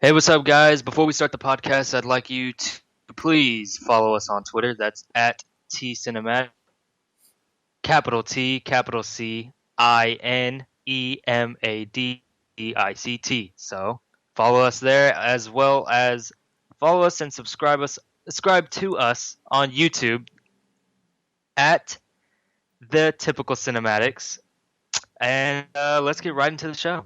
Hey, what's up, guys? Before we start the podcast, I'd like you to please follow us on Twitter. That's at Cinemaddicts, capital T, capital Cinemaddict. So follow us there, as well as follow us and subscribe to us on YouTube at the Typical Cinematics. And let's get right into the show.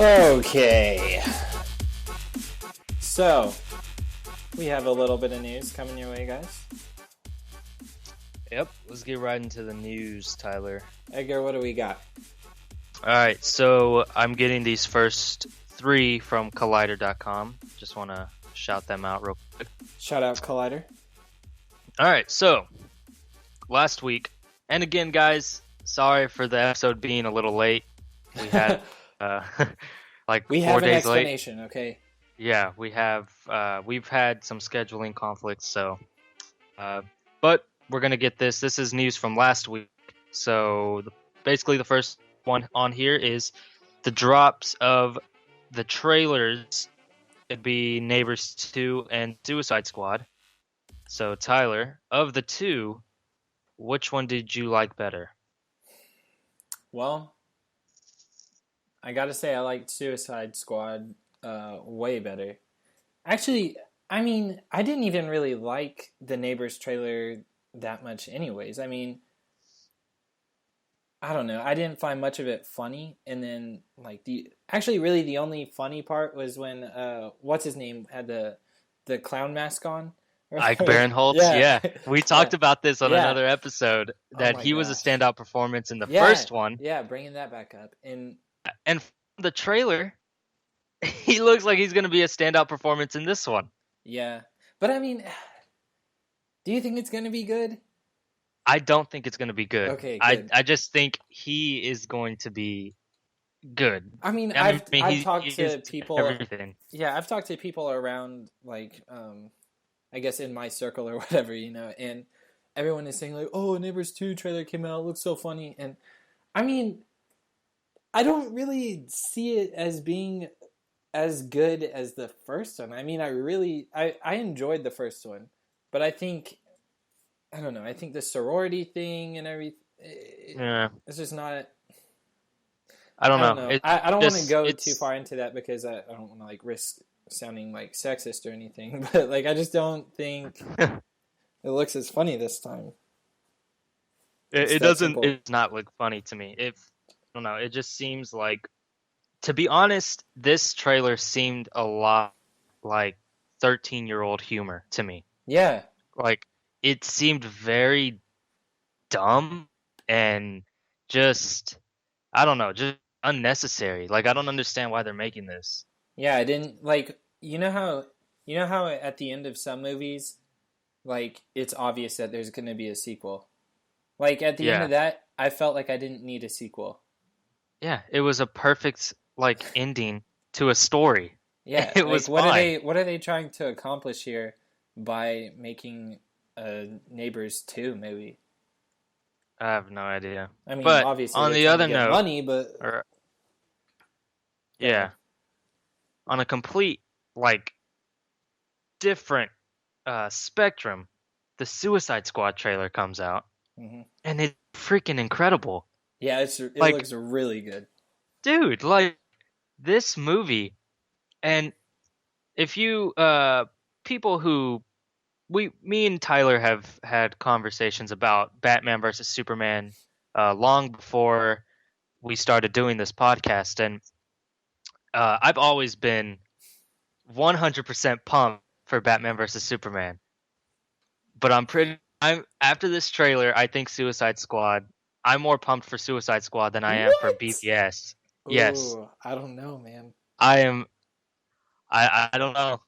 Okay, so we have a little bit of news coming your way, guys. Yep, let's get right into the news, Tyler. Edgar, what do we got? Alright, so I'm getting these first three from Collider.com. Just want to shout them out real quick. Shout out Collider. Alright, so last week, and again, guys, sorry for the episode being a little late. We had like We 4 have an days late. explanation, okay? Yeah, we have. We've had some scheduling conflicts, so. But we're gonna get this. This is news from last week. So basically, the first one on here is the drops of the trailers. It'd be Neighbors 2 and Suicide Squad. So Tyler, of the two, which one did you like better? Well, I gotta say I liked Suicide Squad way better. Actually, I mean, I didn't even really like the Neighbors trailer that much anyways. I mean, I don't know. I didn't find much of it funny. And then, like, really the only funny part was when, what's his name had the clown mask on. Ike Barinholtz, yeah. We talked about this on another episode, that he was a standout performance in the first one. Yeah, bringing that back up. And from the trailer, he looks like he's going to be a standout performance in this one. Yeah. But I mean, do you think it's going to be good? I don't think it's going to be good. Okay, good. I just think he is going to be good. I mean, I've talked to people. Everything. Yeah, I've talked to people around, like, I guess in my circle or whatever, and everyone is saying, like, oh, Neighbors 2 trailer came out, it looks so funny. And I mean, I don't really see it as being as good as the first one. I mean, I enjoyed the first one, but I think the sorority thing and everything, it's just not. I don't know. I don't want to go too far into that because I don't want to, like, risk sounding like sexist or anything, but, like, I just don't think it looks as funny this time. It doesn't. It's not look funny to me. I don't know. It just seems like, to be honest, this trailer seemed a lot like 13-year-old humor to me. Yeah. Like, it seemed very dumb and just, I don't know, just unnecessary. Like, I don't understand why they're making this. Yeah, I didn't, like, you know how at the end of some movies, like, it's obvious that there's going to be a sequel. Like, at the end of that, I felt like I didn't need a sequel. Yeah, it was a perfect, like, ending to a story. Yeah, it was fine. What are they trying to accomplish here by making a Neighbors 2 movie? I have no idea. I mean, but obviously, on the other note, money, but yeah, on a complete, like, different spectrum, the Suicide Squad trailer comes out, and it's freaking incredible. Yeah, it looks really good. Dude, like, this movie, and if you, people who, me and Tyler have had conversations about Batman versus Superman long before we started doing this podcast, and I've always been 100% pumped for Batman versus Superman. But I'm after this trailer, I think Suicide Squad. I'm more pumped for Suicide Squad than I am for BVS. Yes. Ooh, I don't know, man. I am. I don't know.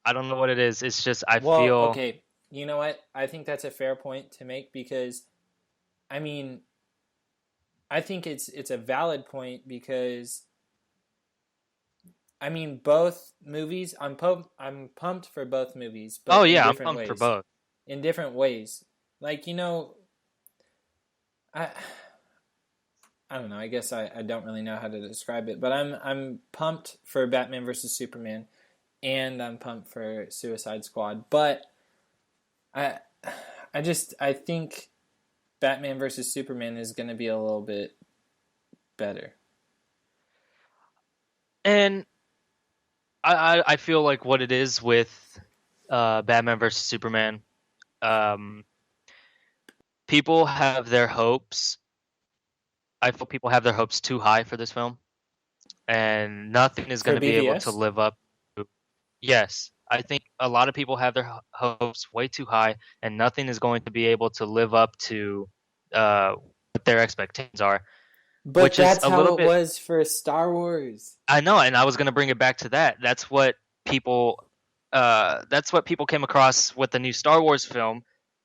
I don't know what it is. It's just feel. Okay. You know what? I think that's a fair point to make because, I mean, I think it's a valid point because I mean both movies. I'm pumped for both movies, Oh but in yeah, I'm different pumped for ways. both. In different ways. Like I I don't know. I guess I don't really know how to describe it, but I'm pumped for Batman versus Superman, and I'm pumped for Suicide Squad. But I I think Batman versus Superman is going to be a little bit better. And I feel like what it is with Batman versus Superman, um, people have their hopes. I feel people have their hopes too high for this film, and nothing is going For to be able to BVS? live up to. Yes, I think a lot of people have their hopes way too high, and nothing is going to be able to live up to what their expectations are, But which is that's a how little it bit. was for Star Wars. I know, and I was going to bring it back to that. People, that's what people came across with the new Star Wars film.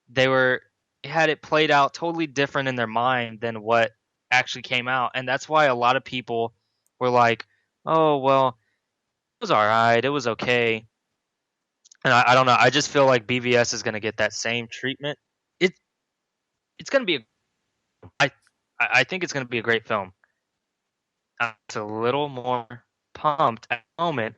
They were had it played out totally different in their mind than what actually came out, and that's why a lot of people were like, "Oh well, it was all right, it was okay." And I don't know. I just feel like BVS is going to get that same treatment. It it's going to be I I think it's going to be a great film. I'm just a little more pumped at the moment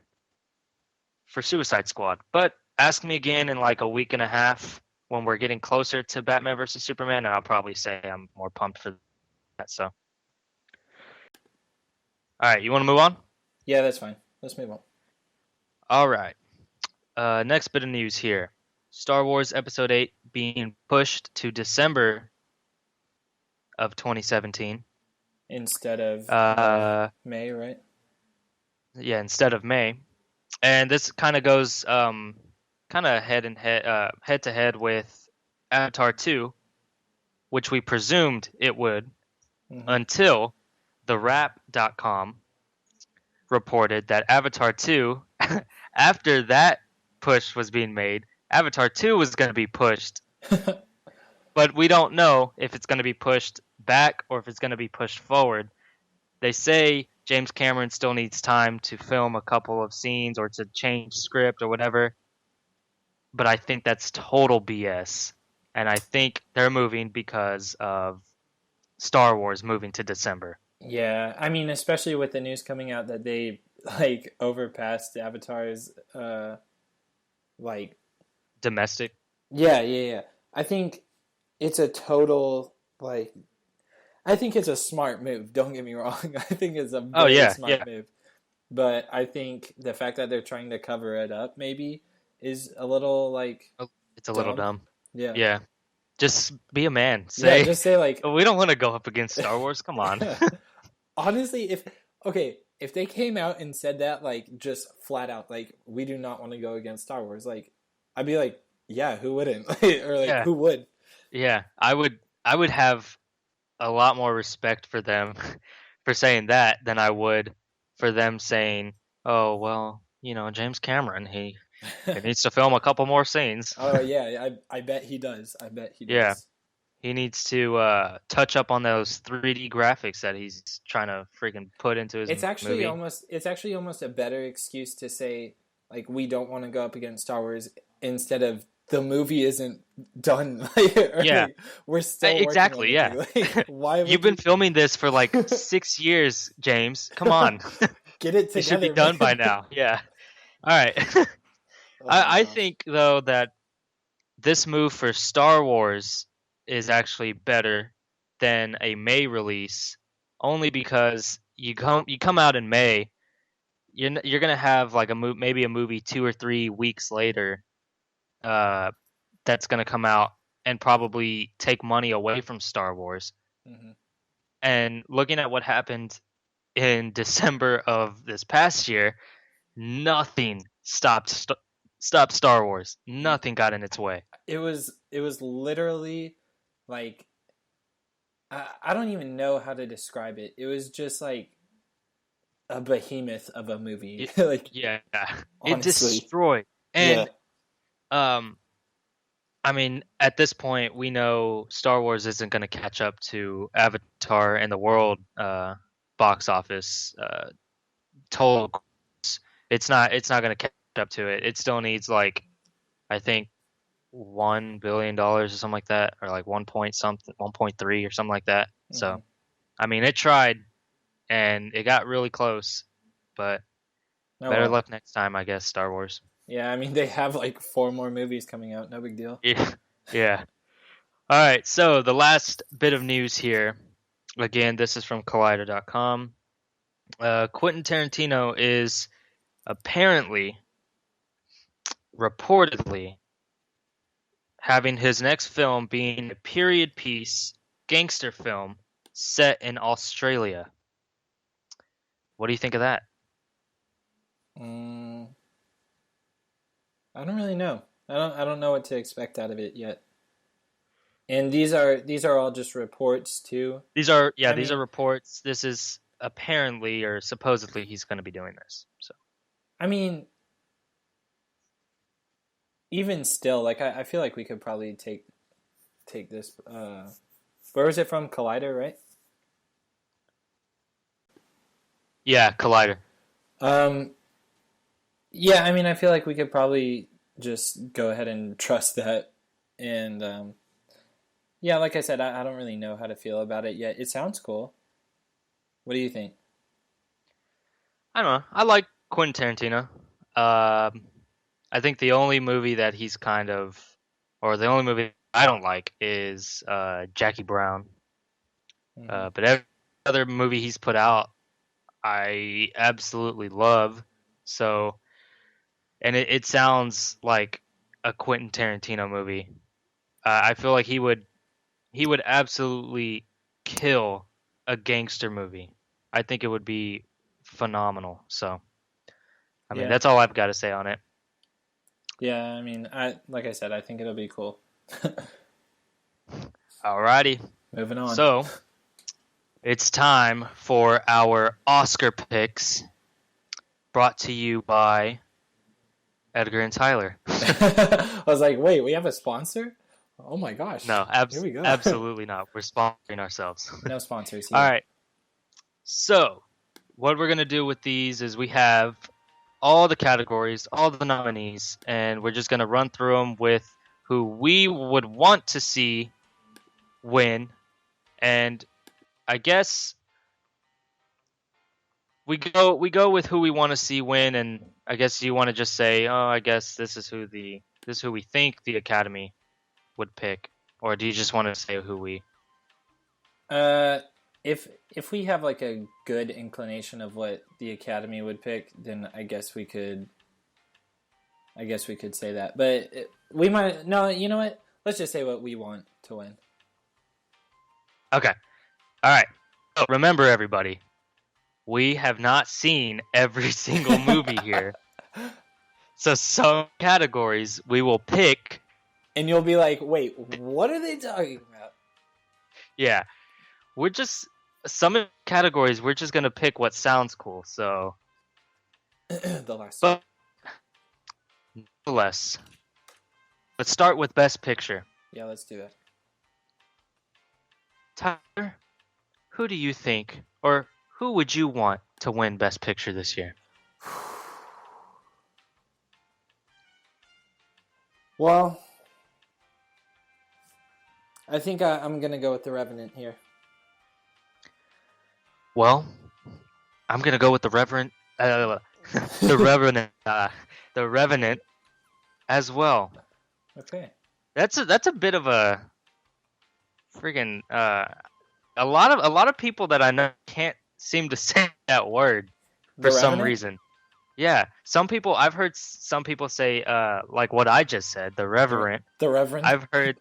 for Suicide Squad. But ask me again in like a week and a half when we're getting closer to Batman versus Superman, and I'll probably say I'm more pumped for that. So, all right, you want to move on? Yeah, that's fine. Let's move on. All right. Next bit of news here: Star Wars Episode 8 being pushed to December of 2017. Instead of Uh, May, right? yeah, instead of May. And this kind of goes kind of head to head with Avatar 2, which we presumed it would Mm-hmm. until TheWrap.com reported that Avatar 2, after that push was being made, Avatar 2 was going to be pushed. But we don't know if it's going to be pushed back or if it's going to be pushed forward. They say James Cameron still needs time to film a couple of scenes or to change script or whatever, but I think that's total BS. And I think they're moving because of Star Wars moving to December. Yeah, I mean, especially with the news coming out that they like overpassed Avatar's like Domestic. yeah. I think it's a total like I think it's a smart move. Don't get me wrong. I think it's a Oh very yeah, smart yeah. move. But I think the fact that they're trying to cover it up maybe is a little like It's a little dumb. dumb. Yeah. Yeah. Just be a man. Yeah, Say just say like we don't want to go up against Star Wars. Come on. honestly, if okay, if they came out and said that like just flat out like we do not want to go against Star Wars, like I'd be like, yeah, who wouldn't? Or like Yeah. who would? Yeah. I would have a lot more respect for them for saying that than I would for them saying, "Oh, well, James Cameron, he needs to film a couple more scenes." Oh yeah, I bet he does. I bet he Yeah. does. He needs to touch up on those 3D graphics that he's trying to freaking put into his movie. It's actually almost a better excuse to say like we don't want to go up against Star Wars instead of the movie isn't done or Yeah, like we're still working on exactly. the Yeah. thing. Like why You've would been you filming this for like 6 years, James. Come on. get it It should be together, done by man? now. Yeah. All right. Oh my I gosh. think though that this move for Star Wars is actually better than a May release, only because you come out in May, you're gonna have like maybe a movie 2 or 3 weeks later, uh, that's gonna come out and probably take money away from Star Wars. Hmm. And looking at what happened in December of this past year, nothing stopped Star Wars. Nothing got in its way. It was literally like I don't even know how to describe it. It was just like a behemoth of a movie. It, Like yeah, it honestly. destroyed. Yeah. And um, I mean, at this point, we know Star Wars isn't going to catch up to Avatar and the world box office total. It's not going to catch up to it. It still needs like I think $1 billion or something like that, or like 1 point something, 1.3 or something like that. Hmm. So I mean, it tried and it got really close, but Oh better well. luck next time, I guess. Star Wars. Yeah, I mean they have like four more movies coming out. No big deal. Yeah, yeah. All right. So the last bit of news here. Again, this is from Collider.com. Quentin Tarantino is apparently, reportedly, having his next film being a period piece gangster film set in Australia. What do you think of that? Mm, I don't really know. I don't know what to expect out of it yet. And these are all just reports too. Yeah, I these are mean, reports. This is apparently or supposedly he's going to be doing this. So I mean, even still, like I feel like we could probably take this. Where was it from? Collider, right? yeah, Collider. Um, yeah, I mean, I feel like we could probably just go ahead and trust that. And yeah, like I said, I don't really know how to feel about it yet. It sounds cool. What do you think? I don't know. I like Quentin Tarantino. Um, I think the only movie that he's kind of, or the only movie I don't like is Jackie Brown. Hmm. But every other movie he's put out, I absolutely love. So, and it sounds like a Quentin Tarantino movie. I feel like he would absolutely kill a gangster movie. I think it would be phenomenal. So, I mean, Yeah, that's all I've got to say on it. yeah. I mean, I like I said, I think it'll be cool. Alrighty. Moving on. So, it's time for our Oscar picks brought to you by Edgar and Tyler. I was like, wait, we have a sponsor? Oh my gosh. No, Here we go. absolutely not. We're sponsoring ourselves. No sponsors All here. right. So, what we're going to do with these is we have all the categories, all the nominees, and we're just going to run through them with who we would want to see win. And I guess we go with who we want to see win, and I guess you want to just say, "Oh, I guess this is who we think the Academy would pick," or do you just want to say who we? Uh, if we have like a good inclination of what the Academy would pick, then I guess we could say that. But we might no. You know what? Let's just say what we want to win. Okay. All right. So remember, everybody, we have not seen every single movie here. So some categories we will pick. And you'll be like, wait, what are they talking about? Yeah, we're just some categories we're just gonna pick what sounds cool. So, The last one. but nonetheless, let's start with Best Picture. Yeah, let's do that. Tyler, who do you think, or who would you want to win Best Picture this year? Well, I think I'm gonna go with The Revenant here. Well, I'm gonna go with the Reverend, the Revenant, the Revenant as well. Okay. That's a bit of a friggin' a lot of people that I know can't seem to say that word for The some Revenant. reason. Yeah, some people I've heard some people say like what I just said, the Reverend. The Reverend. I've heard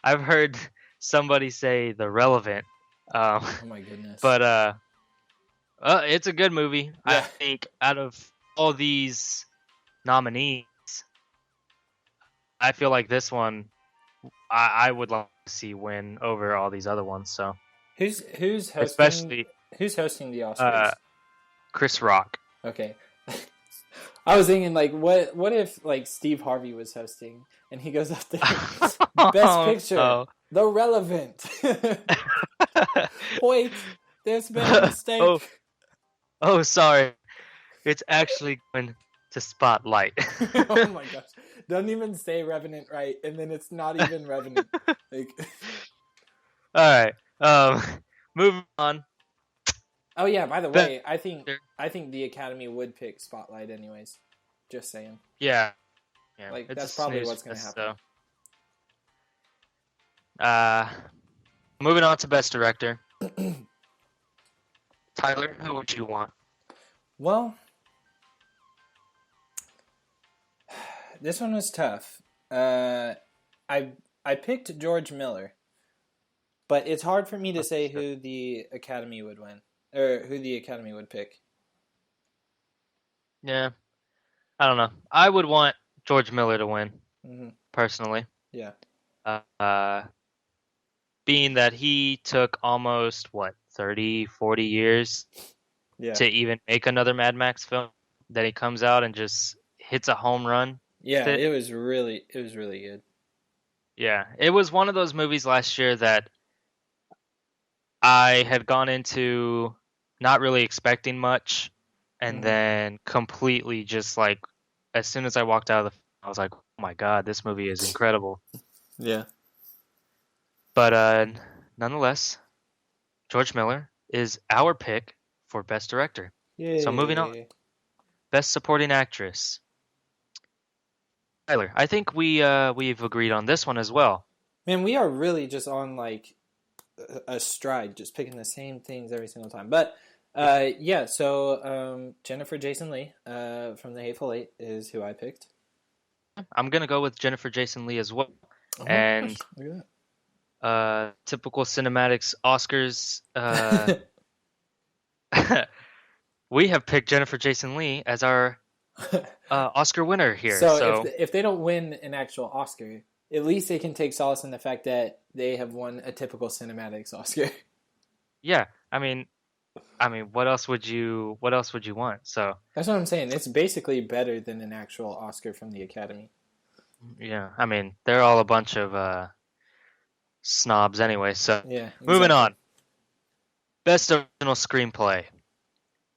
I've heard somebody say the relevant. Um, Oh my goodness. but it's a good movie. I Yeah. think out of all these nominees, I feel like this one I would like to see win over all these other ones. So Who's hosting? especially Who's hosting the uh, Oscars? Chris Rock. Okay. I was thinking like what if like Steve Harvey was hosting and he goes up there. Best Oh Picture, no. The Relevant. Wait, there's been a Oh, mistake. oh, sorry. It's actually going to Spotlight. Oh my gosh. Don't even say Revenant right, and then it's not even Revenant. Like, All right. Moving on. oh yeah, by the Better. way, I think the Academy would pick Spotlight anyways. Just saying. Yeah, yeah. Like It's a that's probably snooze what's gonna fest. happen. So, uh, moving on to Best Director. Tyler, who would you want? Well, this one was tough. I I picked George Miller, but it's hard for me to say who the Academy would win or who the Academy would pick. Yeah, I don't know. I would want George Miller to win Hmm. personally. Yeah, Uh, being that he took almost what 30, 40 years yeah, to even make another Mad Max film, that he comes out and just hits a home run with yeah. it. It was really good. Yeah, it was one of those movies last year that I had gone into not really expecting much, and Hmm. then completely just like as soon as I walked out of the, I was like, oh my God, this movie is incredible. Yeah. But nonetheless, George Miller is our pick for Best Director. So moving on, Yay. Best Supporting Actress. Tyler, I think we've agreed on this one as well. Man, we are really just on like a stride, just picking the same things every single time. But yeah, so Jennifer Jason Leigh from The Hateful Eight is who I picked. I'm gonna go with Jennifer Jason Leigh as well. Oh my And gosh, look typical Cinematics Oscars, at we have picked Jennifer Jason Leigh as our that. Oscar winner here. So if So if they don't win an actual Oscar, at least they can take solace in the fact that they have won a typical cinematics Oscar. yeah, I mean, what else would you want? So That's what I'm saying. It's basically better than an actual Oscar from the Academy. yeah, I mean, they're all a bunch of snobs anyway. So Yeah, moving exactly. on, best original screenplay.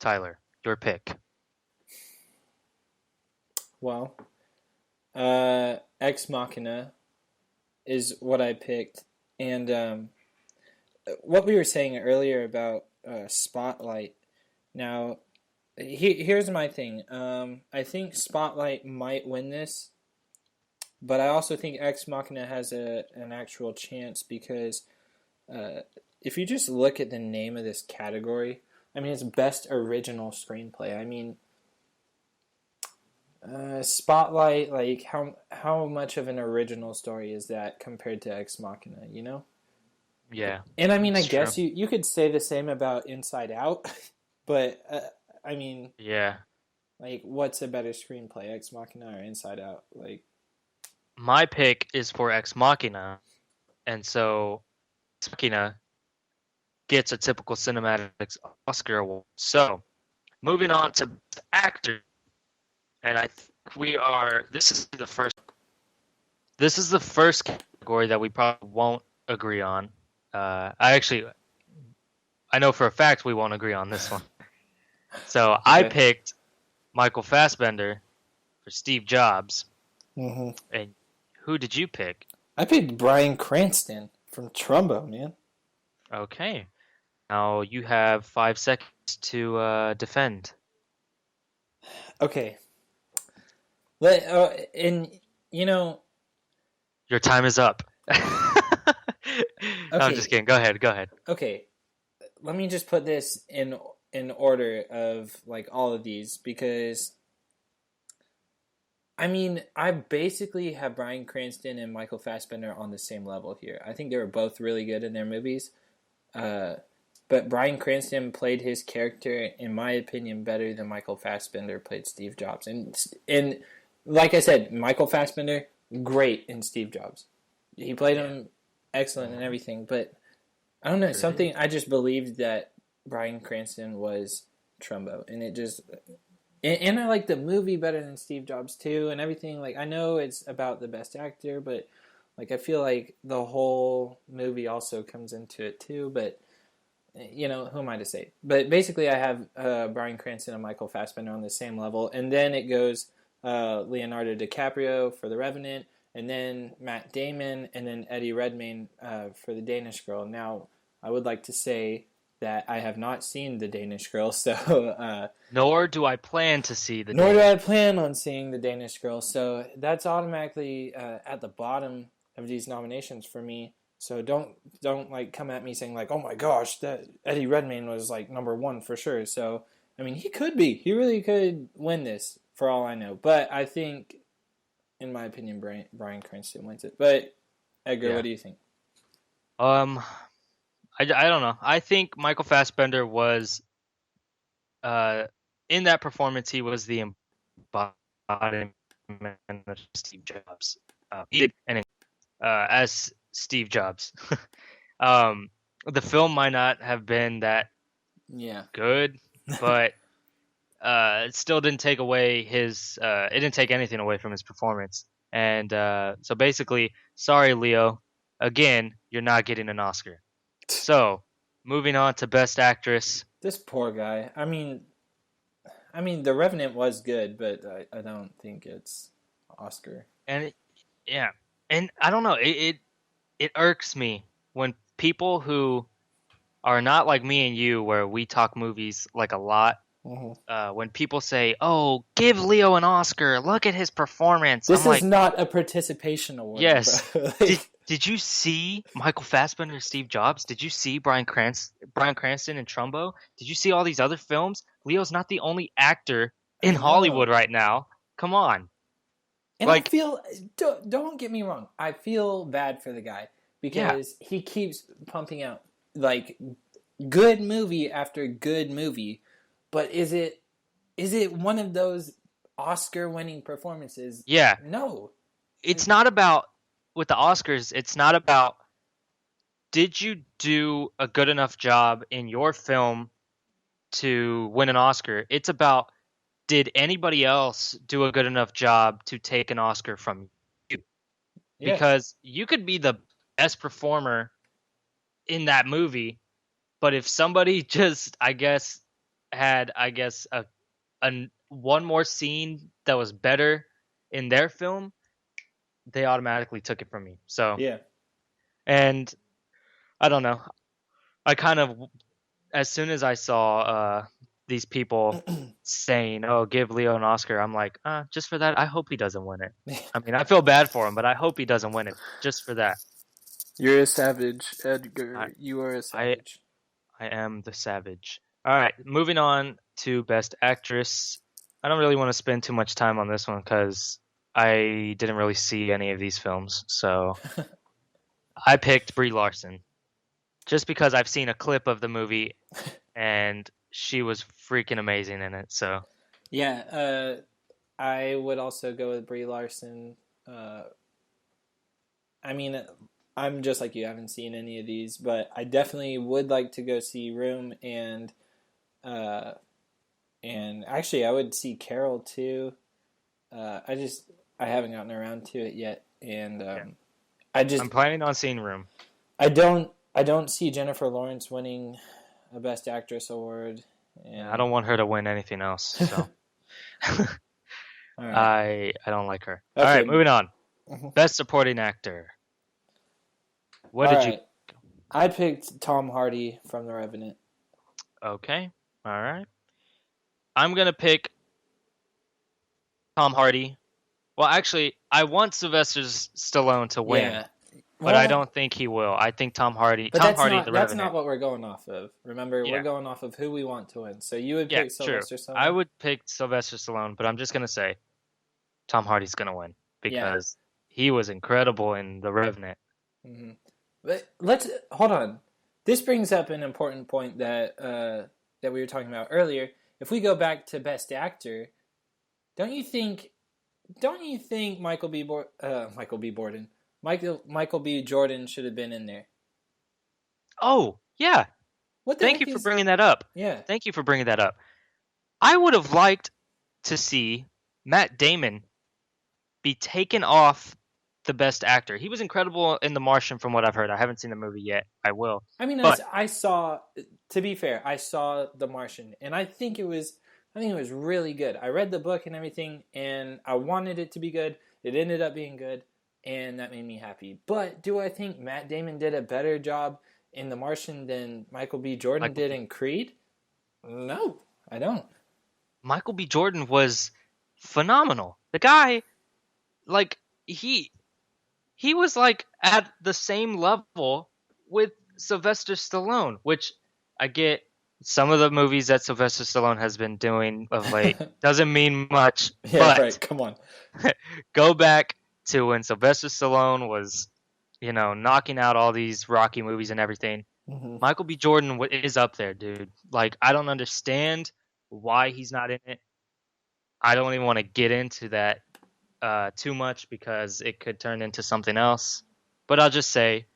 Tyler, your pick. Well, Ex Machina is what I picked, and what we were saying earlier about Spotlight. Now, here's my thing. I think Spotlight might win this, but I also think Ex Machina has an actual chance because uh, if you just look at the name of this category, I mean, it's Best Original Screenplay. I mean, Spotlight, like how much of an original story is that compared to Ex Machina? You know. Yeah, And I mean, I it's true. guess you could say the same about Inside Out, but I mean, Yeah, like, what's a better screenplay, Ex Machina or Inside Out? Like, my pick is for Ex Machina, and so Ex Machina gets a typical cinematics Oscar award. So moving on to Best Actor, and I think we are. This is the first category that we probably won't agree on. I know for a fact we won't agree on this one. So I okay. picked Michael Fassbender for Steve Jobs, Hmm. and who did you pick? I picked Bryan Cranston from Trumbo, man. Okay, now you have 5 seconds to defend. Okay. And, you know, Your time is up. No, I'm just okay, kidding. Go ahead. Go ahead. okay. Let me just put this in order of, like, all of these because I mean, I basically have Bryan Cranston and Michael Fassbender on the same level here. I think they were both really good in their movies. Uh, but Bryan Cranston played his character, in my opinion, better than Michael Fassbender played Steve Jobs. And like I said, Michael Fassbender, great in Steve Jobs. He played Yeah. him excellent and Mhm. everything. But I don't know, Sure did. something I just believed that Bryan Cranston was Trumbo. And it just, And I like the movie better than Steve Jobs too, and everything. Like I know it's about the best actor, but like I feel like the whole movie also comes into it too. But who am I to say? But basically, I have Bryan Cranston and Michael Fassbender on the same level, and then it goes Leonardo DiCaprio for The Revenant, and then Matt Damon, and then Eddie Redmayne for The Danish Girl. Now, I would like to say that I have not seen The Danish Girl, so Nor do I plan to see the nor do I Danish. plan on seeing The Danish Girl. So that's automatically at the bottom of these nominations for me. So don't like come at me saying like, oh my gosh, that Eddie Redmayne was like number one for sure. So I mean, he could be, he really could win this for all I know. But I think, in my opinion, Bryan Cranston wins it. But Edgar, Yeah. what do you think? Um, I don't know. I think Michael Fassbender was uh in that performance he was the embodiment of Steve Jobs. He did and as Steve Jobs. um, the film might not have been that Yeah, good, but it still didn't take away his. It didn't take anything away from his performance. And so basically, sorry, Leo. Again, you're not getting an Oscar. So, moving on to Best Actress. this poor guy. I mean, The Revenant was good, but I don't think it's Oscar. And yeah, and I don't know. It irks me when people who are not like me and you, where we talk movies like a lot. Mm-hmm. When people say, "Oh, give Leo an Oscar. Look at his performance," I'm This is like, not a participation award, bro. "Yes." Did Like, Did you see Michael Fassbender and Steve Jobs? Did you see Bryan Cranston and Trumbo? Did you see all these other films? Leo's not the only actor in I Hollywood know. right now. Come on, And I like, feel, don't get me wrong, I feel bad for the guy yeah, because he keeps pumping out like good movie after good movie, but is it one of those Oscar winning performances? yeah. No. It's not about with the Oscars. It's not about did you do a good enough job in your film to win an Oscar. It's about did anybody else do a good enough job to take an Oscar from you? Yeah. Because you could be the best performer in that movie, but if somebody just, I guess, had, I guess, a one more scene that was better in their film, they automatically took it from me. So, Yeah. and I don't know. I kind of as soon as I saw these people saying, "Oh, give Leo an Oscar," I'm like, just for that, I hope he doesn't win it. I mean, I feel bad for him, but I hope he doesn't win it just for that. You're a savage, I Edgar. You are a I savage. I am the savage. All right, moving on to Best Actress. I don't really want to spend too much time on this one because I didn't really see any of these films, so I picked Brie Larson just because I've seen a clip of the movie and she was freaking amazing in it. So Yeah, I would also go with Brie Larson. Uh, I mean, I'm just like you. I haven't seen any of these, but I definitely would like to go see Room uh, and actually I would see Carol too. I haven't gotten around to it yet, and yeah, I just I'm planning on seeing Room. I don't see Jennifer Lawrence winning a Best Actress award, Yeah, I and don't want her to win anything else. So all right, I don't like her. All right, okay, moving on. all Best Supporting Actor. What did you? right. I picked Tom Hardy from The Revenant. Okay, all right. I'm gonna pick Tom Hardy. Well, actually, I want Sylvester Stallone to win, Yeah. but I Well, don't think he will. I think Tom Hardy. but Tom that's Hardy, The not that's Revenant. not what we're going off of. Remember, we're Yeah, going off of who we want to win. So you would yeah, pick true. Sylvester I Stallone. would pick Sylvester Stallone, but I'm just gonna say Tom Hardy's gonna win Yeah. because he was incredible in The Revenant. hmm But let's hold on. This brings up an important point that we were talking about earlier. If we go back to Best Actor, don't you think Michael B. Borden, Michael B. Jordan should have been in there? Oh, yeah. What the Thank heck you for is? bringing that up. Yeah. Thank you for bringing that up. I would have liked. to see Matt Damon be taken off the best actor. He was incredible in The Martian from what I've heard. I haven't seen the movie yet. I will. I mean, But I saw. To be fair, I saw The Martian, and I think it was really good. I read the book and everything, and I wanted it to be good. It ended up being good, and that made me happy. But do I think Matt Damon did a better job in The Martian than Michael B. Jordan Michael did B. in Creed? No, I don't. Michael B. Jordan was phenomenal. The guy, like he he was like at the same level with Sylvester Stallone, which I get some of the movies that Sylvester Stallone has been doing of late doesn't mean much, Yeah, right. but Come on. go back to when Sylvester Stallone was, knocking out all these Rocky movies and everything. Hmm. Michael B. Jordan is up there, dude. Like, I don't understand why he's not in it. I don't even want to get into that too much because it could turn into something else. But I'll just say,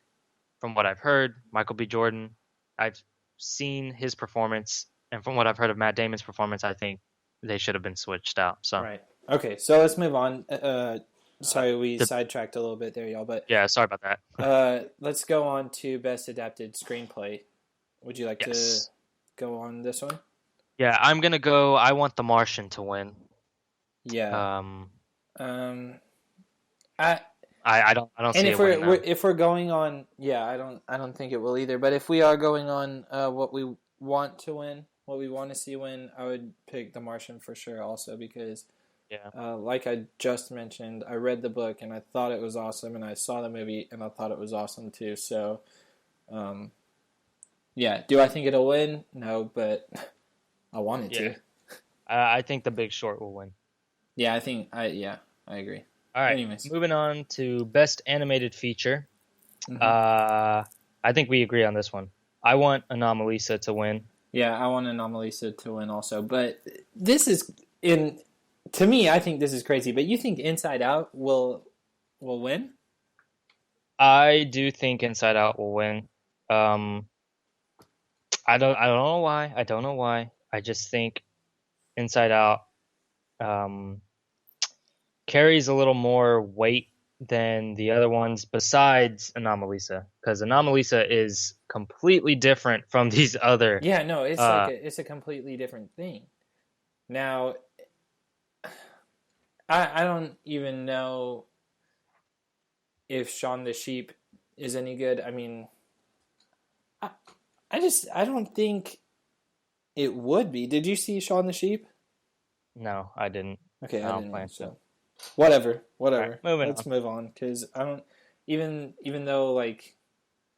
from what I've heard, Michael B. Jordan, I've seen his performance, and from what I've heard of Matt Damon's performance, I think they should have been switched out. So, Right. Okay, so let's move on. uh, Sorry, we the, sidetracked a little bit there, y'all. But yeah, sorry about that. let's go on to best adapted screenplay. Would you like to Yes. go on this one? Yeah, I'm gonna go. I want The Martian to win. Yeah. Um, Um. I I don't and see if it winning though. if we're going on, yeah, I don't think it will either. But if we are going on, what we want to win, what we want to see win, I would pick The Martian for sure. Also because, Yeah. like I just mentioned, I read the book and I thought it was awesome, and I saw the movie and I thought it was awesome too. So, um, yeah. Do I think it'll win? No, but I want it Yeah. to. I think The Big Short will win. Yeah, I agree. All right, Anyways. moving on to Best Animated Feature. Hmm. Uh, I think we agree on this one. I want Anomalisa to win. Yeah, I want Anomalisa to win also, but this is in to me. I think this is crazy. But you think Inside Out will win? I do think Inside Out will win. Um, I don't know why. I don't know why. I just think Inside Out um, carries a little more weight than the other ones besides Anomalisa, because Anomalisa is completely different from these other. Yeah, no, Uh, it's a completely different thing. Now, I don't even know if Shaun the Sheep is any good. I mean, I I don't think it would be. Did you see Shaun the Sheep? no, I didn't. Okay, I I don't didn't. plan to. So whatever, All right, whatever. moving Let's on. move on because I don't even though like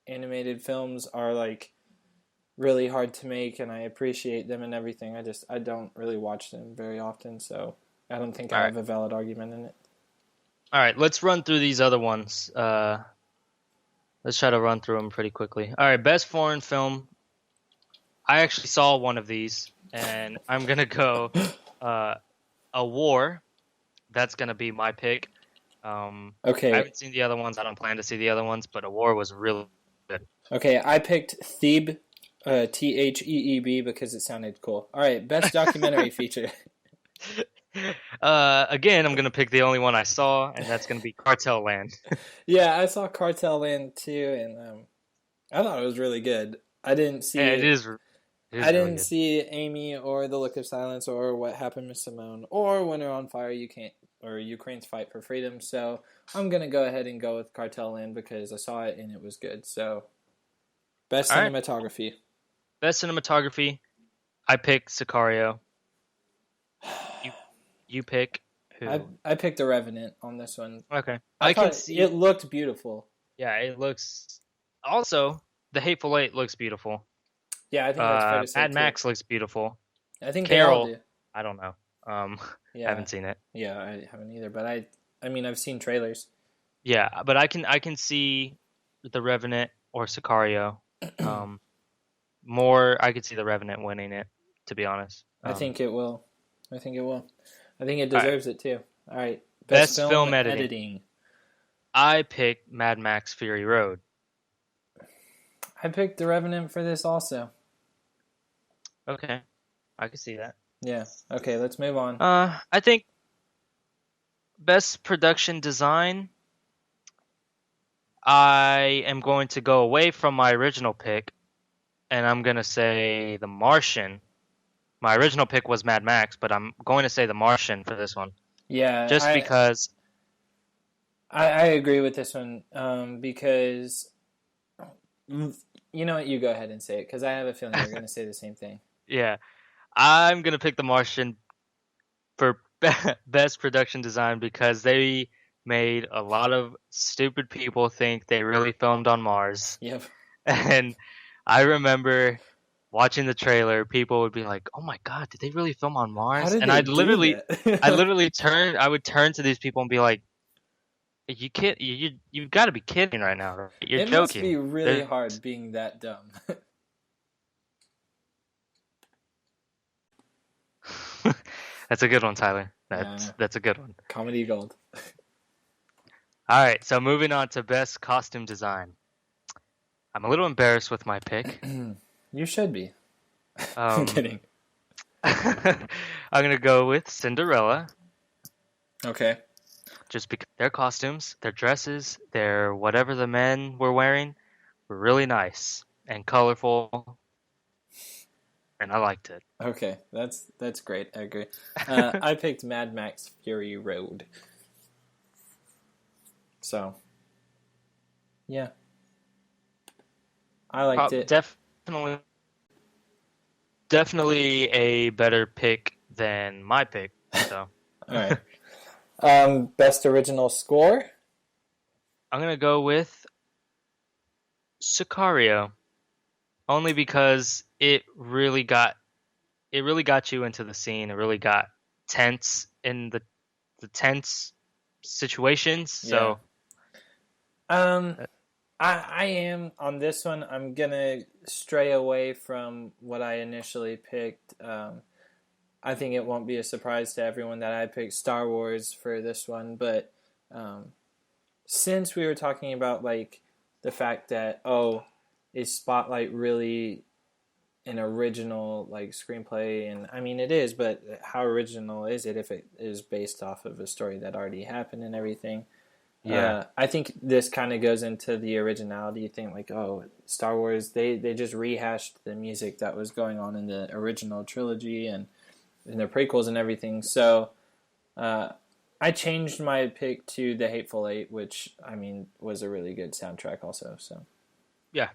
animated films are like really hard to make and I appreciate them and everything. I don't really watch them very often, so I don't think All I right, have a valid argument in it. all right. Let's run through these other ones. Let's try to run through them pretty quickly. All right, best foreign film. I actually saw one of these, and I'm gonna go uh, A War. That's gonna be my pick. I Okay, haven't seen the other ones. I don't plan to see the other ones, but A War was really good. okay. I picked Thebe, Theeb because it sounded cool. All right, best documentary feature. Again, I'm gonna pick the only one I saw, and that's gonna be Cartel Land. Yeah, I saw Cartel Land too, and I thought it was really good. Yeah, it I is really didn't good. see Amy or The Look of Silence or What Happened to Simone or Winter on Fire. You can't or Ukraine's Fight for Freedom. So I'm gonna go ahead and go with Cartel Land because I saw it and it was good. So best All right, cinematography. best cinematography. I picked Sicario. You you pick who? I picked The Revenant on this one. Okay, I I can thought see. it looked beautiful. Yeah, it looks. Also, The Hateful Eight looks beautiful. Yeah, I think that's fair to say Mad too. Max looks beautiful. I think they all Carol, do. I don't know. Um, I Yeah, haven't seen it. yeah, I haven't either, but I mean I've seen trailers. Yeah, but I can see The Revenant or Sicario. Um, more I could see The Revenant winning it, to be honest. I think it will. I think it will. I think it All right, deserves it too. All right. Best best film film editing. editing. I picked Mad Max Fury Road. I picked The Revenant for this also. Okay, I can see that. Yeah. Okay, let's move on. I think best production design. I am going to go away from my original pick, and I'm gonna say The Martian. My original pick was Mad Max, but I'm going to say The Martian for this one, Yeah, just because. I agree with this one because you know what? You go ahead and say it because I have a feeling you're going to say the same thing. Yeah, I'm gonna pick The Martian for best production design because they made a lot of stupid people think they really filmed on Mars. Yep. And I remember watching the trailer, people would be like, "Oh my God, did they really film on How Mars?" did And they do I that? literally I would turn to these people and be like, "You kid, you've got to be kidding right now, right? You're It must be joking." really There's, hard being that dumb. that's a good one, Tyler. Yeah, That's a good one. comedy gold. All right, so moving on to best costume design. I'm a little embarrassed with my pick. You should be. I'm Um, kidding. I'm gonna go with Cinderella, Okay. just because their costumes, their dresses, their whatever the men were wearing were really nice and colorful, and I liked it. Okay, that's great. I agree. I picked Mad Max Fury Road. So yeah, I liked it. Definitely, definitely a better pick than my pick. So All right. Best original score. I'm gonna go with Sicario, only because it really got you into the scene. It really got tense in the tense situations. Yeah. So Um, uh, I am on this one. I'm gonna stray away from what I initially picked. I think it won't be a surprise to everyone that I picked Star Wars for this one, but um, since we were talking about like the fact that is Spotlight really an original like screenplay? And I mean it is, but how original is it if it is based off of a story that already happened and everything? yeah, I think this kind of goes into the originality thing. Like, oh, Star Wars, they just rehashed the music that was going on in the original trilogy and in the prequels and everything. So uh, I changed my pick to The Hateful Eight, which I mean was a really good soundtrack also. So yeah.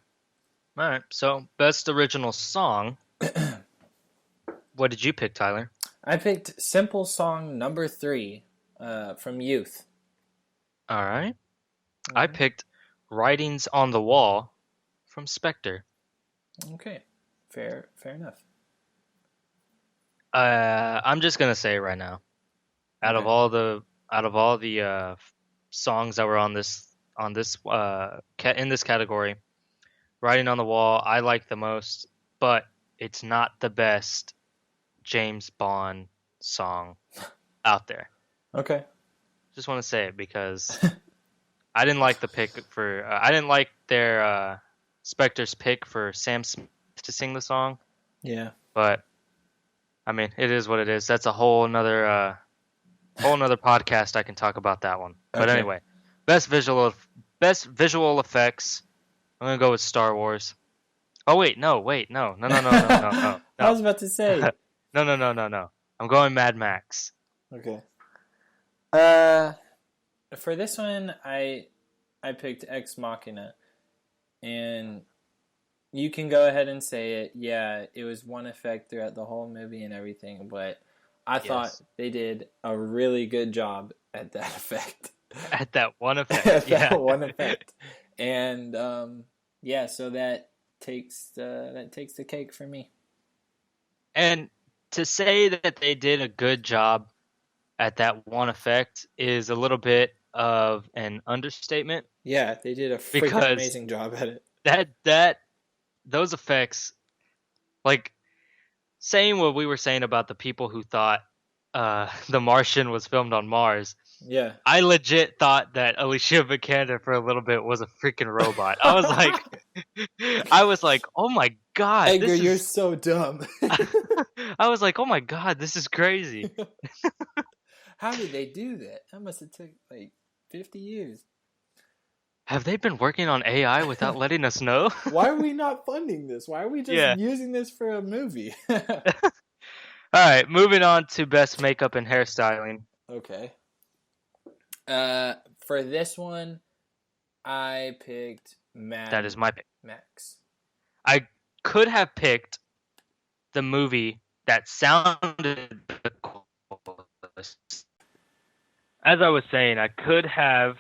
All right. So best original song. What did you pick, Tyler? I picked Simple Song number 3 from Youth. All right. I Mm-hmm. picked Writings on the Wall from Spectre. Okay, fair enough. I'm just gonna say it right now. Out of Okay, all the songs that were on this in this category, Writing on the Wall I like the most, but it's not the best James Bond song out there. okay. Just want to say it because I didn't like the pick for I didn't like their Spectre's pick for Sam Smith to sing the song, Yeah. but I mean it is what it is. That's a whole nother podcast I can talk about that one. But Okay. anyway, best visual effects. I'm gonna go with Star Wars. Oh wait, I no, was about to say. no. I'm going Mad Max. Okay. Uh, for this one, I picked Ex Machina, and you can go ahead and say it. Yeah, it was one effect throughout the whole movie and everything, but I thought Yes, they did a really good job at that effect. at that one effect. At Yeah, that one effect, and yeah, so that takes the cake for me. and to say that they did a good job at that one effect is a little bit of an understatement Yeah, they did a freaking because amazing job at it. that those effects, like saying what we were saying about the people who thought The Martian was filmed on Mars. Yeah. I legit thought that Alicia Vikander for a little bit was a freaking robot. I was like, oh my God, Edgar, this you're is. so dumb. I was like, oh my God, this is crazy. How did they do that? That must have took like 50 years. Have they been working on AI without letting us know? Why are we not funding this? Why are we just Yeah. using this for a movie? All right, moving on to best makeup and hairstyling. Okay. For this one, I picked That Mad is my pick. Max. I could have picked the movie that sounded the coolest. As I was saying, I could have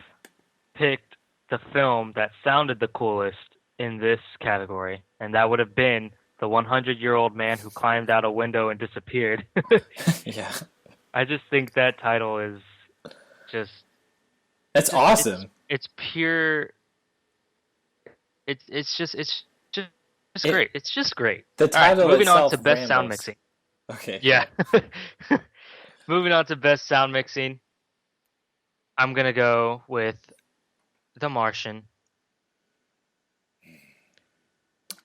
picked the film that sounded the coolest in this category, and that would have been the 100-year-old man who climbed out a window and disappeared. Yeah. I just think that title is just That's awesome. it's pure. It's just It, great. It's just great. the All right, title moving on itself to best sound rambles. mixing. Okay. Yeah. Moving on to best sound mixing. I'm gonna go with The Martian.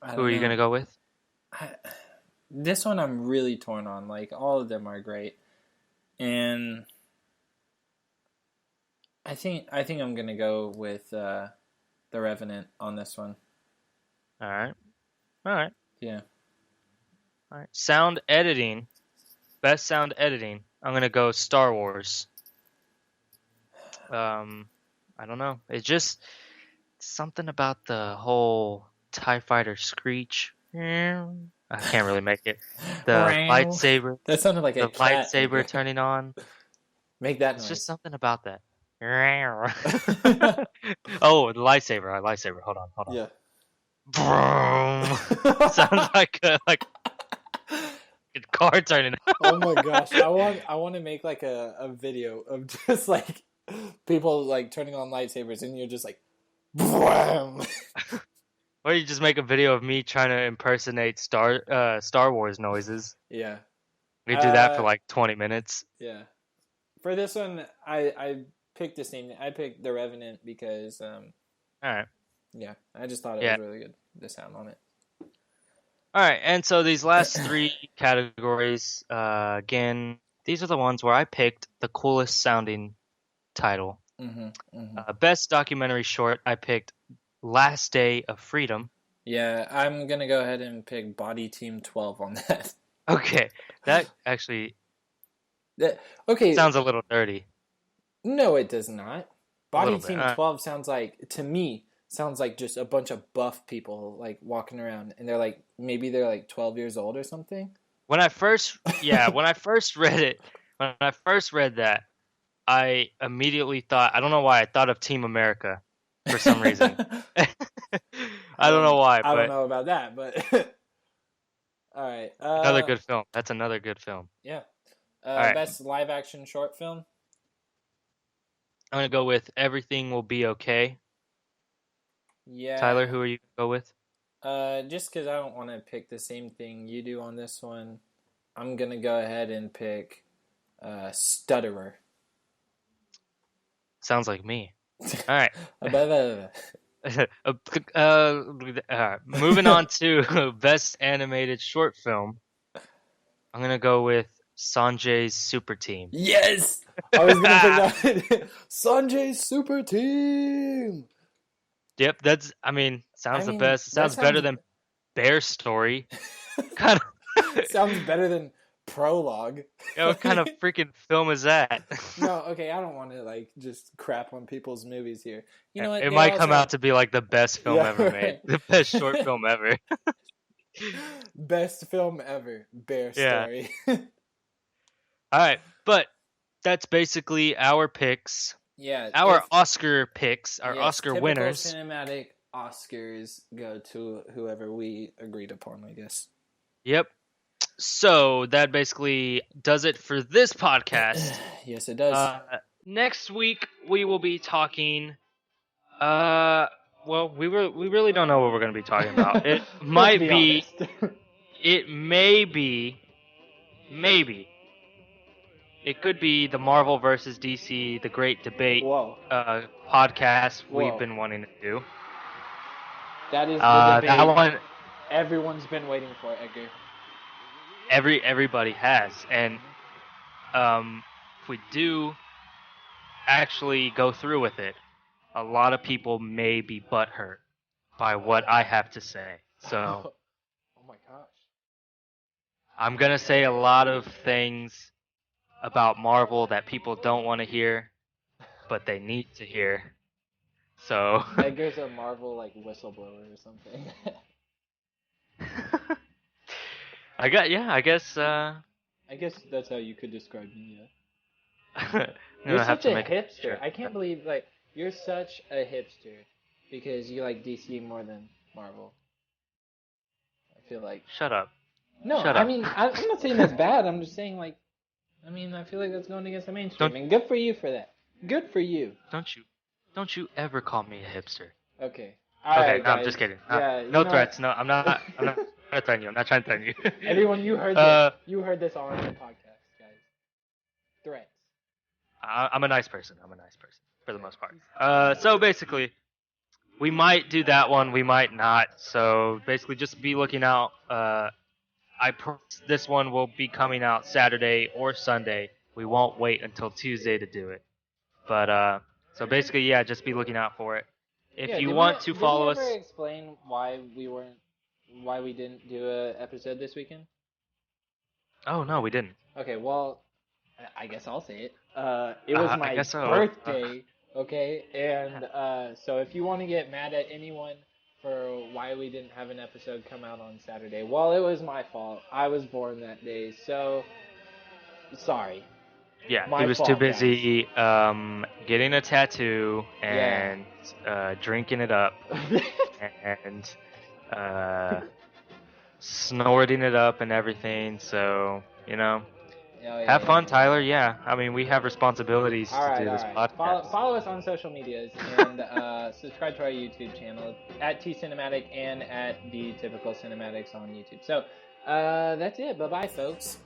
I Who don't are you know. gonna go with? This one I'm really torn on. Like, all of them are great. And I think I'm gonna go with The Revenant on this one. All right. All right. Yeah. All right. Sound editing. Best sound editing. I'm gonna go Star Wars. I don't know. It's just something about the whole TIE fighter screech. I can't really make it. The lightsaber. That sounded like a The cat. lightsaber turning on. Make that It's just noise. something about that. Oh, the lightsaber. Lightsaber. Hold on. Hold on. Yeah. Vroom. Sounds like a car turning. Oh my gosh. I want to make like a video of just like people like turning on lightsabers and you're just like Bwam! Or you just make a video of me trying to impersonate Star Wars noises. Yeah. We do that for like 20 minutes. Yeah. For this one, I picked the same. I picked The Revenant because All right. yeah, I just thought it was really good. The sound on it. All right, and so these last three categories, again, these are the ones where I picked the coolest sounding title. Best documentary short, I picked Last Day of Freedom. Yeah, I'm gonna go ahead and pick Body Team 12 on that. Okay, that actually okay. sounds a little dirty. No, it does not. Body Team bit. 12 sounds like, to me, sounds like just a bunch of buff people like walking around, and they're like, maybe they're like 12 years old or something. When I first read that, I immediately thought, I don't know why, I thought of Team America for some reason. I don't know why, I but don't know about that, but all right. another good film. That's another good film. Yeah. right. Best live action short film. I'm gonna go with Everything Will Be Okay. Yeah. Tyler, who are you gonna go with? Just because I don't want to pick the same thing you do on this one, I'm gonna go ahead and pick Stutterer. Sounds like me. All right. Moving on to best animated short film. I'm gonna go with Sanjay's Super Team. Yes, I was gonna pick that. Sanjay's Super Team. Yep, sounds the best. It sounds better than Bear Story. Kind of sounds better than Prologue. What kind of freaking film is that? No, okay, I don't want to like just crap on people's movies here. You know what? It might come out to be like the best film ever made, the best short film ever. Best film ever, Bear Story. All right, but that's basically our picks. Yeah, our Oscar picks, our Oscar winners. Cinematic Oscars go to whoever we agreed upon, I guess. Yep. So that basically does it for this podcast. Yes, it does. Next week we will be talking. Well, we really don't know what we're going to be talking about. It might be. It may be. Maybe. It could be the Marvel versus DC, the Great Debate podcast we've been wanting to do. That is the debate. That one, everyone's been waiting for, Edgar. Everybody has, and if we do actually go through with it, a lot of people may be butthurt by what I have to say. So Oh my gosh. I'm gonna say a lot of things about Marvel that people don't want to hear, but they need to hear. So Edgar's a Marvel like whistleblower or something. I guess I guess that's how you could describe me. Yeah. I'm You're gonna have such to a make a hipster. shirt. I can't believe like you're such a hipster because you like DC more than Marvel. I feel like Shut up. no. Shut I up. mean, I'm not saying that's bad. I'm just saying like, I mean, I feel like that's going against the don't mainstream, and good for you for that. Good for you. don't you don't you ever call me a hipster. Okay. All Okay, right, no, I'm guys. just kidding. Yeah, you No know. threats. No, I'm not trying to threaten you. I'm not trying to threaten you. Everyone, you heard this. uh, You heard this on the podcast, guys. Threats. I'm a nice person. I'm a nice person for the most part. So basically, we might do that one. We might not. So basically, just be looking out. This one will be coming out Saturday or Sunday. We won't wait until Tuesday to do it. But so basically, yeah, just be looking out for it. If Yeah, you want to did we follow ever us, explain why we didn't do a episode this weekend? oh no, we didn't. Okay, well, I guess I'll say it. It was I my guess so. birthday, okay, and so if you want to get mad at anyone for why we didn't have an episode come out on Saturday, well, it was my fault. I was born that day, so sorry. Yeah, he My was too fault, guys. busy getting a tattoo Yeah. and drinking it up and uh, snorting it up and everything. So Oh, yeah, have yeah, fun, yeah. Tyler. Yeah, I mean we have responsibilities All to right, do all this right. podcast. Follow us on social medias and subscribe to our YouTube channel at T Cinematic and at the Typical Cinematics on YouTube. So that's it. Bye bye, folks.